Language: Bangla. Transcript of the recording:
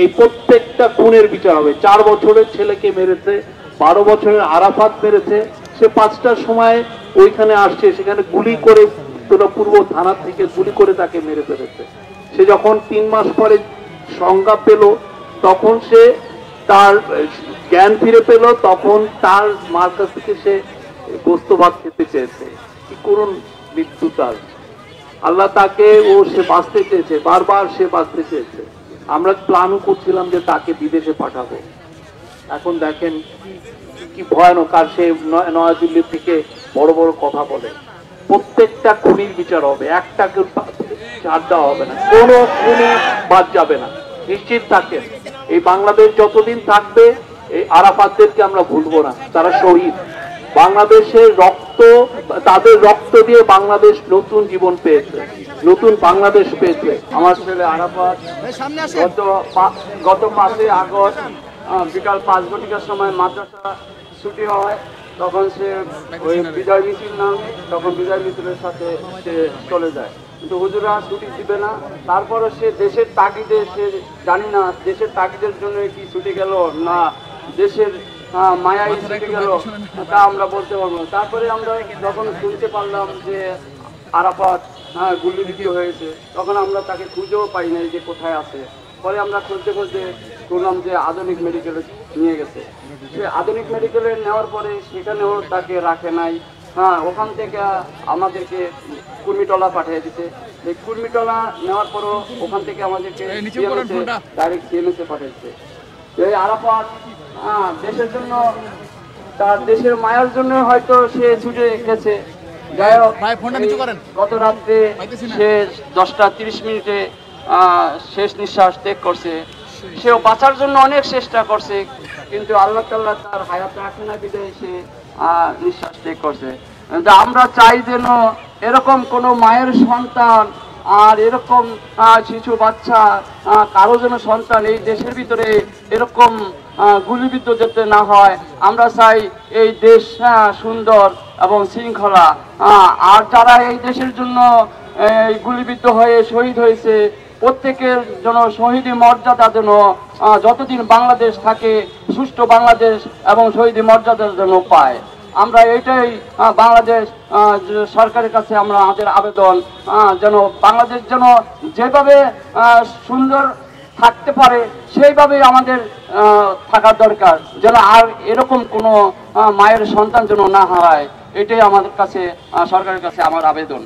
এই প্রত্যেকটা খুনের বিচার হবে। 4 বছরের ছেলেকে মেরেছে, 12 বছরের আরাফাত মেরেছে, সে 5টার সময় ওইখানে আসছে, সেখানে গুলি করে পূর্ব থানা থেকে গুলি করে তাকে মেরে ফেলেছে। সে যখন 3 মাস পরে সংজ্ঞা পেল, তখন সে তার জ্ঞান ফিরে পেল, তখন তার মার কাছ থেকে সে গোস্ত ভাত খেতে চেয়েছে। কি করুন মৃত্যু তার! আল্লাহ তাকে সে বাঁচতে চেয়েছে, বারবার সে বাঁচতে চেয়েছে। আমরা প্ল্যানও করছিলাম যে তাকে বিদেশে পাঠাবো। এখন দেখেন কি ভয়ানক। আর সে নয়াদিল্লি থেকে বড় বড় কথা বলে। প্রত্যেকটা খুনির বিচার হবে, একটাকে ছাড় দেওয়া হবে না, কোনো খুনি বাদ যাবে না। নিশ্চিত থাকেন, এই বাংলাদেশ যতদিন থাকবে এই আরাফাতদেরকে আমরা ভুলবো না। তারা শহীদ। বাংলাদেশের রক্ত, তাদের রক্ত দিয়ে বাংলাদেশ নতুন জীবন পেয়েছে, নতুন বাংলাদেশ পেয়েছে। আমার ছেলে আরাফাত গত 5ই আগস্ট বিকাল 5 ঘটিকার সময় মাদ্রাসা ছুটি হয়, তখন সে ওই বিজয় মিছিল নামে, তখন বিজয় মিছিলের সাথে সে চলে যায়। কিন্তু হুজুরা ছুটি দিবে না। তারপরে সে দেশের তাগিদে, সে জানি না দেশের তাগিদের জন্য কি ছুটি গেল না দেশের মায়াই ছুটি গেল, তা আমরা বলতে পারবো না। তারপরে আমরা যখন শুনতে পারলাম যে আরাফাত গুলিবিদ্ধ হয়েছে, তখন আমরা তাকে খুঁজেও পাই নাই যে কোথায় আছে। পরে আমরা খুঁজতে খুঁজতে শুনলাম যে আধুনিক মেডিকেলে নিয়ে গেছে। সে আধুনিক মেডিকেলে নেওয়ার পরে সেখানেও তাকে রাখে নাই। ওখান থেকে আমাদেরকে কুর্মিটলা পাঠিয়ে দিতে। এই কুর্মিটলা নেওয়ার পরও ওখান থেকে আমাদেরকে ডাইরেক্ট সিএমএসে পাঠিয়েছে। এই আরাফাত দেশের জন্য, তার দেশের মায়ার জন্য হয়তো সে ছুটে গেছে। যাই হোক, গত রাত্রে সে 10টা 30 মিনিটে শেষ নিঃশ্বাস ত্যাগ করছে। সেও বাঁচার জন্য অনেক চেষ্টা করছে, কিন্তু আল্লাহ তাআলা তার হায়াত রাখে না বিধায় সে নিঃশ্বাস ত্যাগ করছে। আমরা চাই যেন এরকম কোনো মায়ের সন্তান আর এরকম শিশু বাচ্চা কারো যেন সন্তান এই দেশের ভিতরে এরকম গুলিবিদ্ধ যেতে না হয়। আমরা চাই এই দেশ সুন্দর এবং শৃঙ্খলা। আর যারা এই দেশের জন্য গুলিবিদ্ধ হয়ে শহীদ হয়েছে, প্রত্যেকের যেন শহীদি মর্যাদা যেন যতদিন বাংলাদেশ থাকে সুষ্ঠু বাংলাদেশ এবং শহীদি মর্যাদা যেন পায়। আমরা এইটাই বাংলাদেশ সরকারের কাছে আমরা আমাদের আবেদন, যেন বাংলাদেশ যেন যেভাবে সুন্দর থাকতে পারে সেইভাবেই আমাদের থাকার দরকার, যেন আর এরকম কোনো মায়ের সন্তান যেন না হারায়। এটাই আমাদের কাছে, সরকারের কাছে আমার আবেদন।